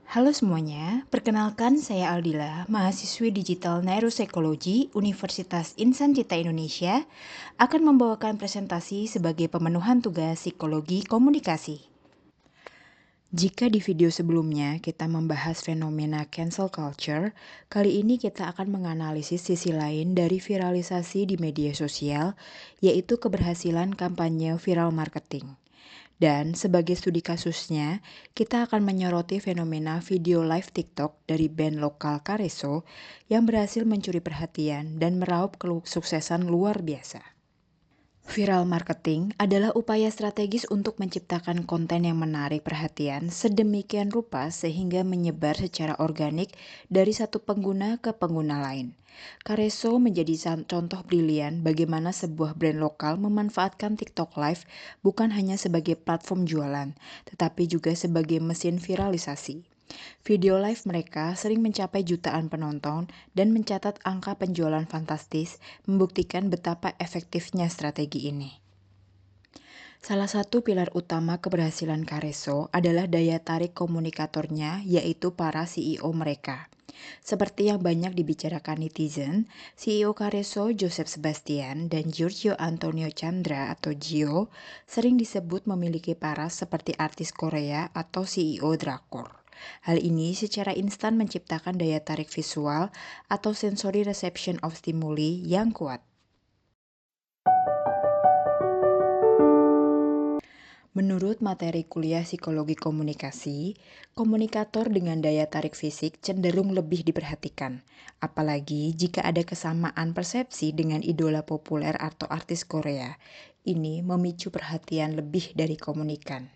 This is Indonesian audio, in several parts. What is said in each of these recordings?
Halo semuanya, perkenalkan saya Aldila, mahasiswi digital neuropsikologi Universitas Insan Cita Indonesia, akan membawakan presentasi sebagai pemenuhan tugas psikologi komunikasi. Jika di video sebelumnya kita membahas fenomena cancel culture, kali ini kita akan menganalisis sisi lain dari viralisasi di media sosial, yaitu keberhasilan kampanye viral marketing. Dan sebagai studi kasusnya, kita akan menyoroti fenomena video live TikTok dari band lokal Kareso yang berhasil mencuri perhatian dan meraup kesuksesan luar biasa. Viral marketing adalah upaya strategis untuk menciptakan konten yang menarik perhatian sedemikian rupa sehingga menyebar secara organik dari satu pengguna ke pengguna lain. Kareso menjadi contoh brilian bagaimana sebuah brand lokal memanfaatkan TikTok Live bukan hanya sebagai platform jualan, tetapi juga sebagai mesin viralisasi. Video live mereka sering mencapai jutaan penonton dan mencatat angka penjualan fantastis, membuktikan betapa efektifnya strategi ini. Salah satu pilar utama keberhasilan Kareso adalah daya tarik komunikatornya, yaitu para CEO mereka. Seperti yang banyak dibicarakan netizen, CEO Kareso Joseph Sebastian dan Giorgio Antonio Chandra atau Gio sering disebut memiliki paras seperti artis Korea atau CEO drakor. Hal ini secara instan menciptakan daya tarik visual atau sensory reception of stimuli yang kuat. Menurut materi kuliah psikologi komunikasi, komunikator dengan daya tarik fisik cenderung lebih diperhatikan, apalagi jika ada kesamaan persepsi dengan idola populer atau artis Korea. Ini memicu perhatian lebih dari komunikan.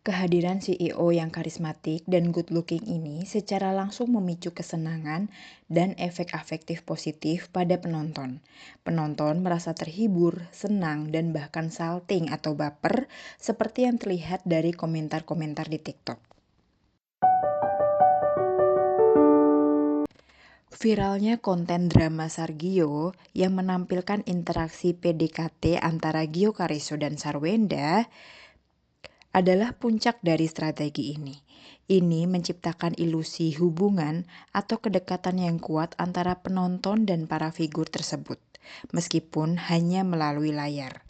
Kehadiran CEO yang karismatik dan good looking ini secara langsung memicu kesenangan dan efek afektif positif pada penonton. Penonton merasa terhibur, senang, dan bahkan salting atau baper seperti yang terlihat dari komentar-komentar di TikTok. Viralnya konten drama Sargio yang menampilkan interaksi PDKT antara Gio Kareso dan Sarwenda adalah puncak dari strategi ini. Ini menciptakan ilusi hubungan atau kedekatan yang kuat antara penonton dan para figur tersebut, meskipun hanya melalui layar.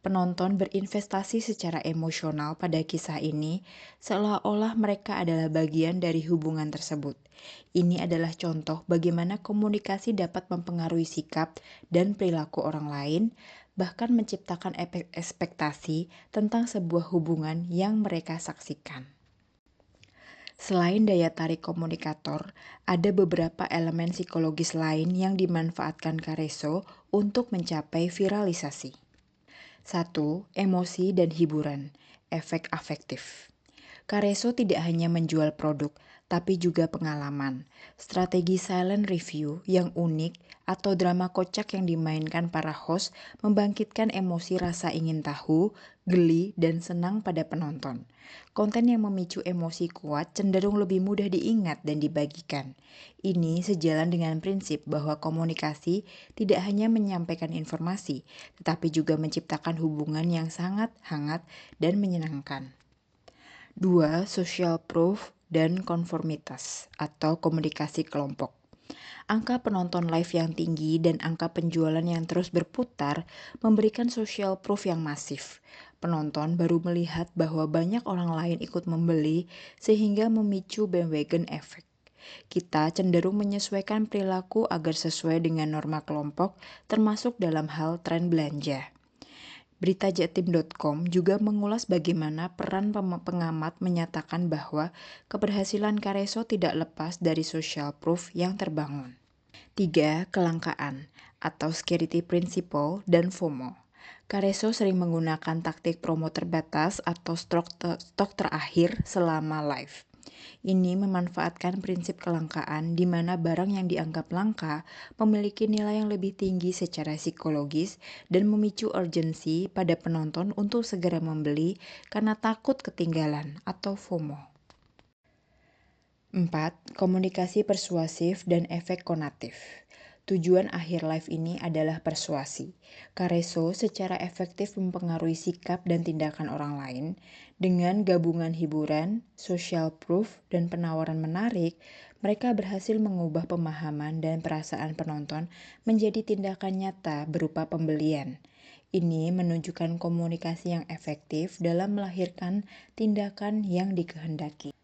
Penonton berinvestasi secara emosional pada kisah ini, seolah-olah mereka adalah bagian dari hubungan tersebut. Ini adalah contoh bagaimana komunikasi dapat mempengaruhi sikap dan perilaku orang lain, bahkan menciptakan ekspektasi tentang sebuah hubungan yang mereka saksikan. Selain daya tarik komunikator, ada beberapa elemen psikologis lain yang dimanfaatkan Kareso untuk mencapai viralisasi. 1. Emosi dan hiburan, efek afektif. Kareso tidak hanya menjual produk, tapi juga pengalaman. Strategi silent review yang unik atau drama kocak yang dimainkan para host membangkitkan emosi rasa ingin tahu, geli, dan senang pada penonton. Konten yang memicu emosi kuat cenderung lebih mudah diingat dan dibagikan. Ini sejalan dengan prinsip bahwa komunikasi tidak hanya menyampaikan informasi, tetapi juga menciptakan hubungan yang sangat hangat dan menyenangkan. 2. Social proof dan konformitas atau komunikasi kelompok. Angka penonton live yang tinggi dan angka penjualan yang terus berputar memberikan social proof yang masif. Penonton baru melihat bahwa banyak orang lain ikut membeli sehingga memicu bandwagon effect. Kita cenderung menyesuaikan perilaku agar sesuai dengan norma kelompok, termasuk dalam hal tren belanja. Beritajatim.com juga mengulas bagaimana peran pengamat menyatakan bahwa keberhasilan Kareso tidak lepas dari social proof yang terbangun. 3. Kelangkaan atau scarcity principle dan FOMO. Kareso sering menggunakan taktik promo terbatas atau stok terakhir selama live. Ini memanfaatkan prinsip kelangkaan di mana barang yang dianggap langka memiliki nilai yang lebih tinggi secara psikologis dan memicu urgensi pada penonton untuk segera membeli karena takut ketinggalan atau FOMO. 4. Komunikasi persuasif dan efek konatif. Tujuan akhir live ini adalah persuasi. Careso secara efektif mempengaruhi sikap dan tindakan orang lain dengan gabungan hiburan, social proof, dan penawaran menarik. Mereka berhasil mengubah pemahaman dan perasaan penonton menjadi tindakan nyata berupa pembelian. Ini menunjukkan komunikasi yang efektif dalam melahirkan tindakan yang dikehendaki.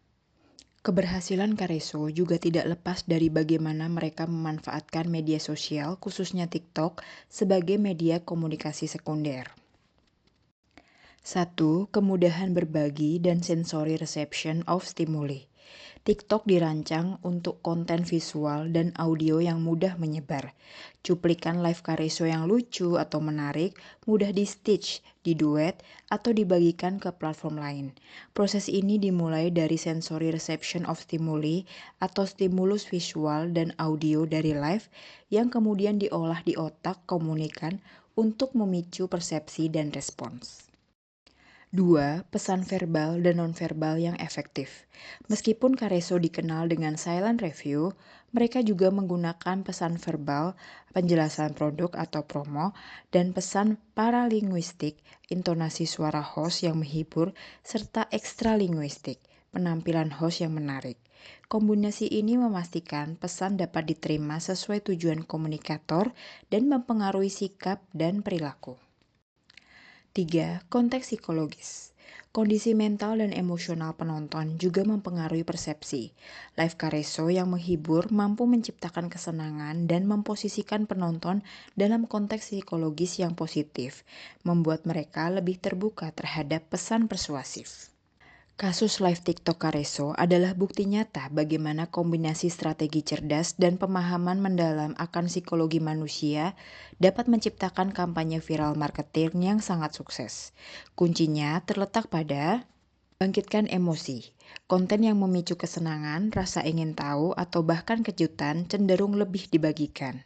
Keberhasilan Careso juga tidak lepas dari bagaimana mereka memanfaatkan media sosial, khususnya TikTok, sebagai media komunikasi sekunder. 1. Kemudahan berbagi dan sensory reception of stimuli. TikTok dirancang untuk konten visual dan audio yang mudah menyebar. Cuplikan live Careso yang lucu atau menarik mudah di-stitch, diduet, atau dibagikan ke platform lain. Proses ini dimulai dari sensory reception of stimuli atau stimulus visual dan audio dari live yang kemudian diolah di otak komunikan untuk memicu persepsi dan respons. 2. Pesan verbal dan nonverbal yang efektif. Meskipun Careso dikenal dengan silent review, mereka juga menggunakan pesan verbal, penjelasan produk atau promo, dan pesan paralinguistik, intonasi suara host yang menghibur, serta ekstralinguistik, penampilan host yang menarik. Kombinasi ini memastikan pesan dapat diterima sesuai tujuan komunikator dan mempengaruhi sikap dan perilaku. 3. Konteks psikologis. Kondisi mental dan emosional penonton juga mempengaruhi persepsi. Live Careso yang menghibur mampu menciptakan kesenangan dan memposisikan penonton dalam konteks psikologis yang positif, membuat mereka lebih terbuka terhadap pesan persuasif. Kasus live TikTok Careso adalah bukti nyata bagaimana kombinasi strategi cerdas dan pemahaman mendalam akan psikologi manusia dapat menciptakan kampanye viral marketing yang sangat sukses. Kuncinya terletak pada bangkitkan emosi. Konten yang memicu kesenangan, rasa ingin tahu, atau bahkan kejutan cenderung lebih dibagikan.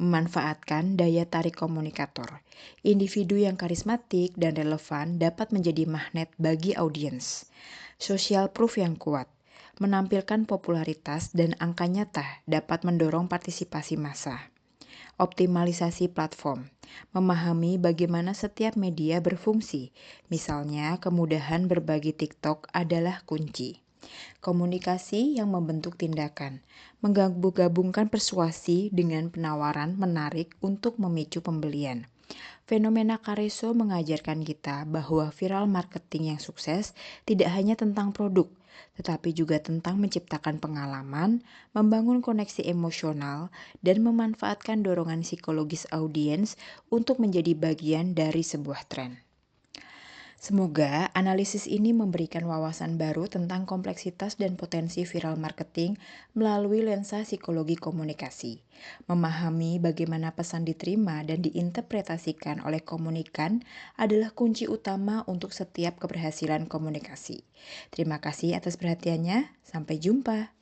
Memanfaatkan daya tarik komunikator. Individu yang karismatik dan relevan dapat menjadi magnet bagi audiens. Social proof yang kuat. Menampilkan popularitas dan angka nyata dapat mendorong partisipasi massa. Optimalisasi platform. Memahami bagaimana setiap media berfungsi. Misalnya, kemudahan berbagi TikTok adalah kunci. Komunikasi yang membentuk tindakan, menggabungkan persuasi dengan penawaran menarik untuk memicu pembelian. Fenomena Careso mengajarkan kita bahwa viral marketing yang sukses tidak hanya tentang produk, tetapi juga tentang menciptakan pengalaman, membangun koneksi emosional, dan memanfaatkan dorongan psikologis audiens untuk menjadi bagian dari sebuah tren. Semoga analisis ini memberikan wawasan baru tentang kompleksitas dan potensi viral marketing melalui lensa psikologi komunikasi. Memahami bagaimana pesan diterima dan diinterpretasikan oleh komunikan adalah kunci utama untuk setiap keberhasilan komunikasi. Terima kasih atas perhatiannya. Sampai jumpa.